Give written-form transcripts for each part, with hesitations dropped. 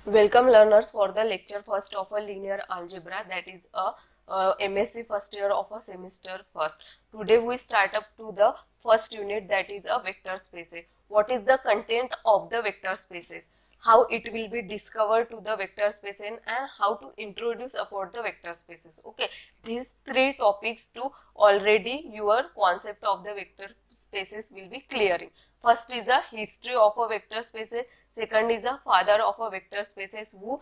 Welcome learners for the lecture first of a linear algebra, that is a MSc first year of a semester first. Today we start up to the first unit, that is a vector spaces. What is the content of the vector spaces? How it will be discovered to the vector spaces and how to introduce about the vector spaces. Okay, these three topics to already your concept of the vector spaces will be clearing. First is the history of a vector spaces. Second is the father of a vector spaces who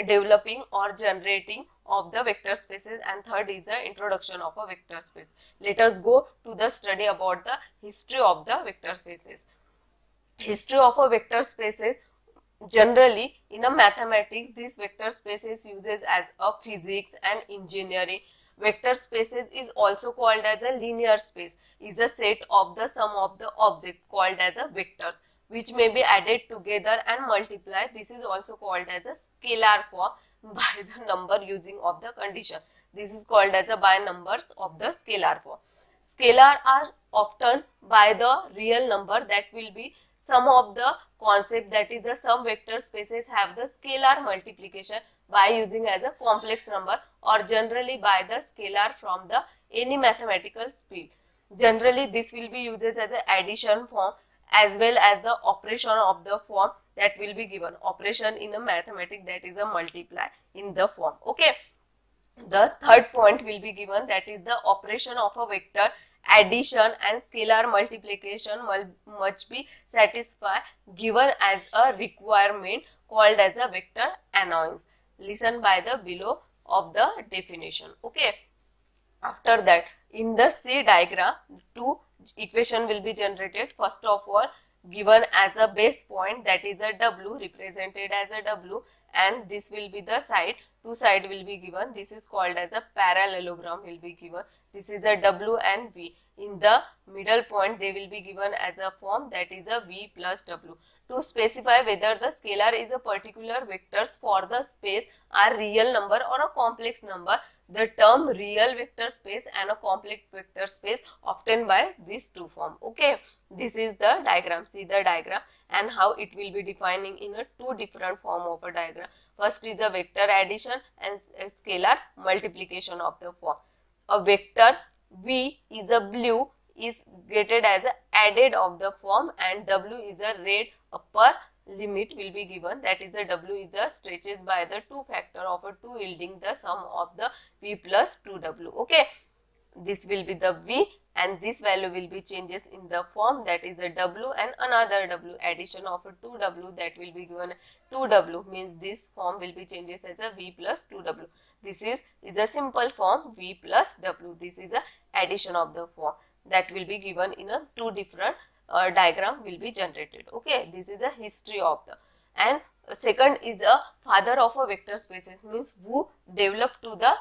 developing or generating of the vector spaces, and third is the introduction of a vector space. Let us go to the study about the history of the vector spaces. History of a vector spaces. Generally in a mathematics, this vector spaces uses as a physics and engineering. Vector spaces is also called as a linear space, is a set of the sum of the object called as a vectors, which may be added together and multiply. This is also called as a scalar form by the number using of the condition. This is called as a by numbers of the scalar form. Scalar are often by the real number, that will be some of the concept, that is the some vector spaces have the scalar multiplication by using as a complex number, or generally by the scalar from the any mathematical field. Generally this will be used as an addition form as well as the operation of the form that will be given. Operation in a mathematics, that is a multiply in the form. Okay. The third point will be given, that is the operation of a vector addition and scalar multiplication must be satisfied given as a requirement called as a vector annoyance. Listen by the below of the definition. Okay. After that, in the C diagram, two equation will be generated. First of all, given as a base point, that is a W, represented as a W, and this will be the side. Two side will be given. This is called as a parallelogram will be given. This is a W and V. In the middle point, they will be given as a form, that is a V plus W. To specify whether the scalar is a particular vectors for the space are real number or a complex number, the term real vector space and a complex vector space obtained by these two form. Okay, this is the diagram. See the diagram and how it will be defining in a two different form of a diagram. First is a vector addition and a scalar multiplication of the form. A vector V is a blue is getted as a added of the form, and W is a red upper limit will be given, that is the W is the stretches by the 2 factor of a 2 yielding the sum of the V plus 2W. Okay, this will be the V and this value will be changes in the form, that is a W and another W, addition of a 2W, that will be given 2W, means this form will be changes as a V plus 2W. This is a simple form V plus W. This is the addition of the form that will be given in a two different diagram will be generated. Okay, this is the history of the, and second is the father of a vector spaces, means who developed to the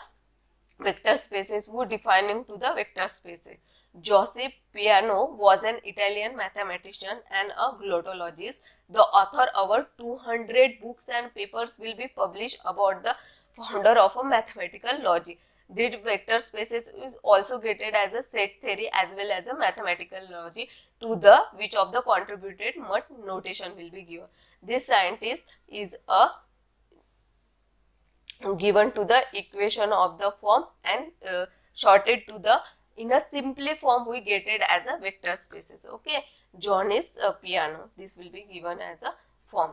vector spaces, who defining to the vector spaces. Giuseppe Peano was an Italian mathematician and a glottologist. The author of 200 books and papers will be published about the founder of a mathematical logic. The vector spaces is also getted as a set theory as well as a mathematical logic, to the which of the contributed much notation will be given. This scientist is a given to the equation of the form and shorted to the in a simple form we get it as a vector spaces. Okay, Johannes Peano, this will be given as a form.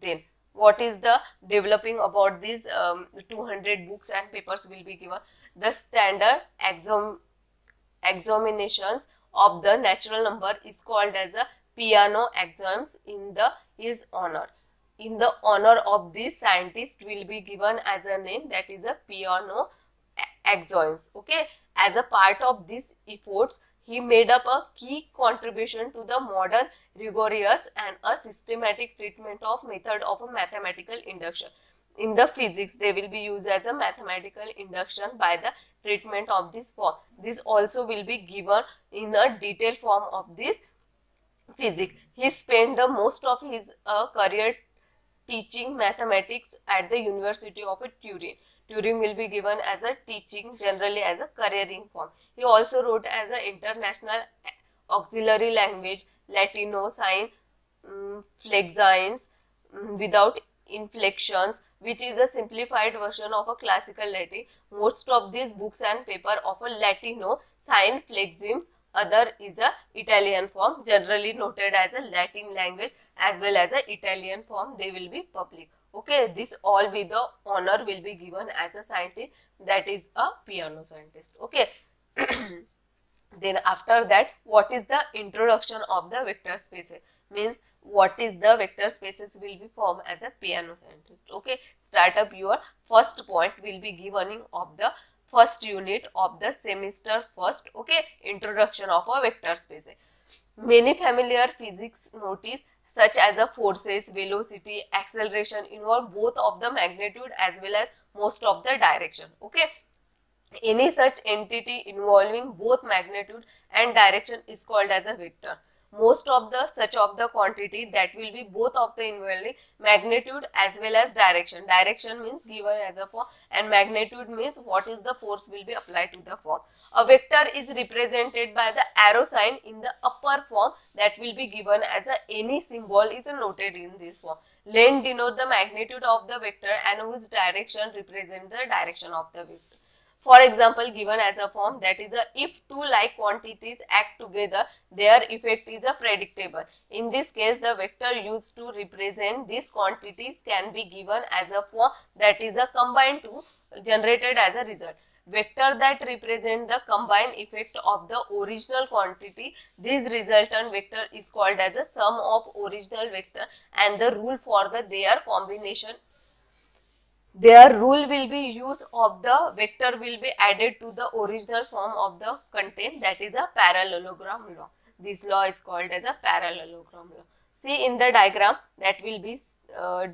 Then what is the developing about these 200 books and papers will be given. The standard examinations of the natural number is called as a Peano axioms in his honor. In the honor of this scientist will be given as a name, that is a Peano axioms. Okay, as a part of these efforts, he made up a key contribution to the modern rigorous and a systematic treatment of method of a mathematical induction. In the physics, they will be used as a mathematical induction by the treatment of this form. This also will be given in a detailed form of this physics. He spent the most of his career teaching mathematics at the University of Turin. Turing will be given as a teaching, generally as a careering form. He also wrote as an international auxiliary language, Latino, Sign, Flexines, without inflections, which is a simplified version of a classical Latin. Most of these books and paper offer Latino sign flexims. Other is a Italian form, generally noted as a Latin language as well as a Italian form. They will be public. Okay, this all with the honor will be given as a scientist, that is a piano scientist. Okay. Then after that, what is the introduction of the vector spaces? Means what is the vector spaces will be formed as a piano scientist. Okay, start up your first point will be given of the first unit of the semester first. Okay, introduction of a vector space. Many familiar physics notice such as a forces, velocity, acceleration involve both of the magnitude as well as most of the direction. Okay. Any such entity involving both magnitude and direction is called as a vector. Most of the such of the quantity that will be both of the involving magnitude as well as direction. Direction means given as a form and magnitude means what is the force will be applied to the form. A vector is represented by the arrow sign in the upper form that will be given as a any symbol is noted in this form. Length denote the magnitude of the vector and whose direction represent the direction of the vector. For example, given as a form that is a if two like quantities act together, their effect is a predictable. In this case, the vector used to represent these quantities can be given as a form that is a combined two generated as a result. Vector that represent the combined effect of the original quantity, this resultant vector is called as a sum of original vector, and the rule for their combination. Their rule will be use of the vector will be added to the original form of the content, that is a parallelogram law. This law is called as a parallelogram law. See in the diagram that will be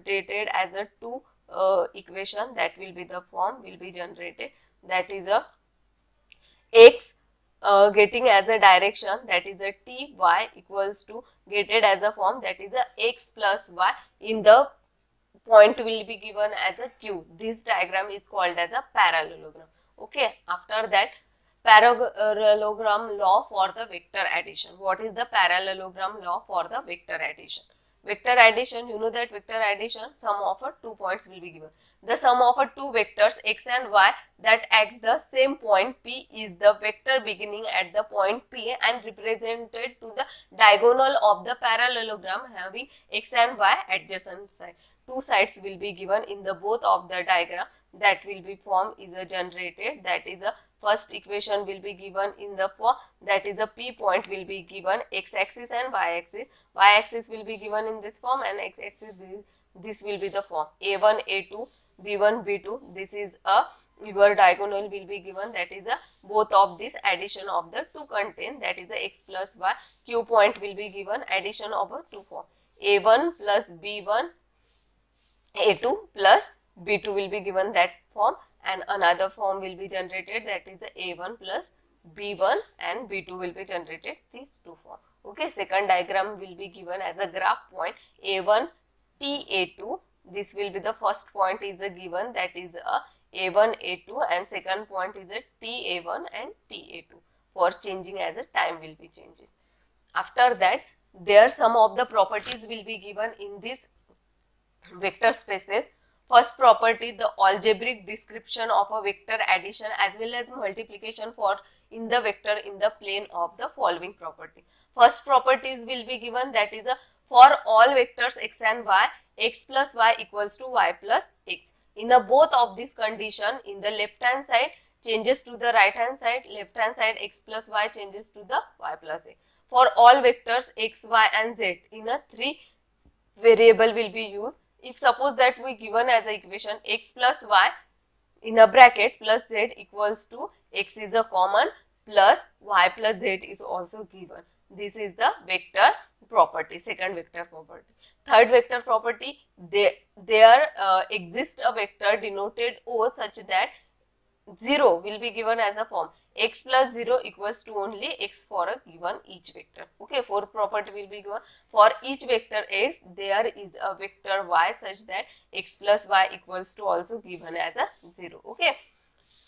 dated as a two equation that will be the form will be generated, that is a x getting as a direction that is a t, y equals to getted as a form that is a x plus y in the point will be given as a q. This diagram is called as a parallelogram. Okay, after that parallelogram law for the vector addition. What is the parallelogram law for the vector addition? Vector addition, you know that vector addition sum of 2 points will be given. The sum of two vectors x and y that acts the same point p is the vector beginning at the point p and represented to the diagonal of the parallelogram having x and y adjacent side. Two sides will be given in the both of the diagram that will be formed is a generated, that is a first equation will be given in the form that is a p point will be given x axis and y axis will be given in this form and x axis this will be the form a1 a2 b1 b2. This is a your diagonal will be given, that is a both of this addition of the two content, that is a x plus y. Q point will be given addition of a two form a1 plus b1 a2 plus b2 will be given that form, and another form will be generated that is the a1 plus b1 and b2 will be generated, these two form. Okay, second diagram will be given as a graph point a1 t a2. This will be the first point is a given, that is a a1 a2 and second point is a t a1 and t a2 for changing as a time will be changes. After that there some of the properties will be given in this vector spaces. First property, the algebraic description of a vector addition as well as multiplication for in the vector in the plane of the following property. First properties will be given, that is a for all vectors x and y, x plus y equals to y plus x. In a both of this condition, in the left hand side changes to the right hand side, left hand side x plus y changes to the y plus x. For all vectors x, y and z, in a three variable will be used. If suppose that we given as a equation x plus y in a bracket plus z equals to x is a common plus y plus z is also given. This is the vector property, second vector property. Third vector property, there exists a vector denoted O such that 0 will be given as a form x plus 0 equals to only x for a given each vector. Okay, fourth property will be given for each vector x there is a vector y such that x plus y equals to also given as a 0. Okay,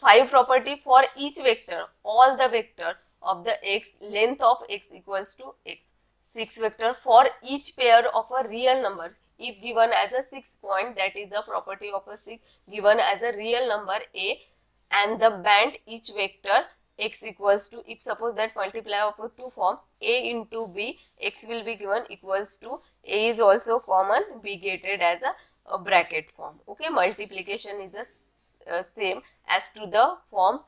5 property for each vector all the vector of the x length of x equals to x. 6 vector for each pair of a real numbers if given as a 6 point, that is a property of a 6 given as a real number a, and the band each vector x equals to, if suppose that multiply of a 2 form a into b, x will be given equals to, a is also common, b gated as a bracket form. Okay, multiplication is the same as to the form,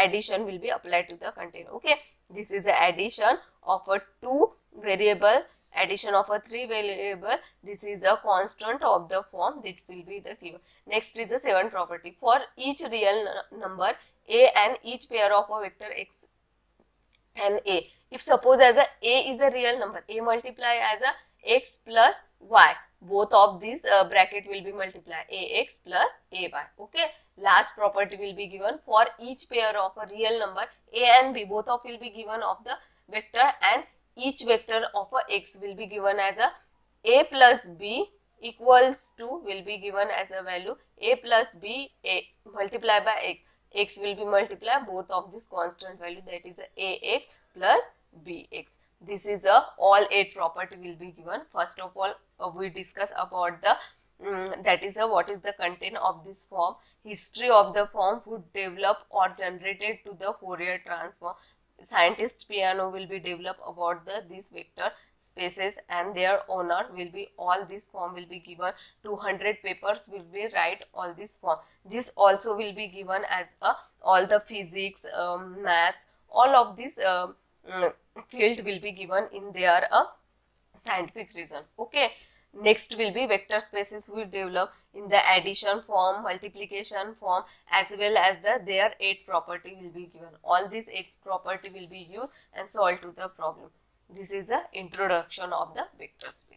addition will be applied to the container. Okay, this is the addition of a 2 variable, addition of a 3 variable. This is a constant of the form that will be the given. Next is the 7th property. For each real number a and each pair of a vector x and a, if suppose as a is a real number, a multiply as a x plus y, both of these bracket will be multiplied, ax plus ay. Okay, last property will be given for each pair of a real number a and b, both of will be given of the vector, and each vector of a x will be given as a plus b equals to, will be given as a value a plus b, a multiplied by x, x will be multiplied both of this constant value, that is ax plus bx. This is all 8 property will be given. First of all, we discuss about the that is what is the content of this form, history of the form, who developed or generated to the Fourier transform. Scientist Peano will be developed about these vector spaces and their owner will be, all this form will be given. 200 papers will be write all this form. This also will be given as all the physics, maths, all of this field will be given in their scientific reason. Okay. Next will be vector spaces we develop in the addition form, multiplication form, as well as their 8 property will be given. All these 8 property will be used and solved to the problem. This is the introduction of the vector space.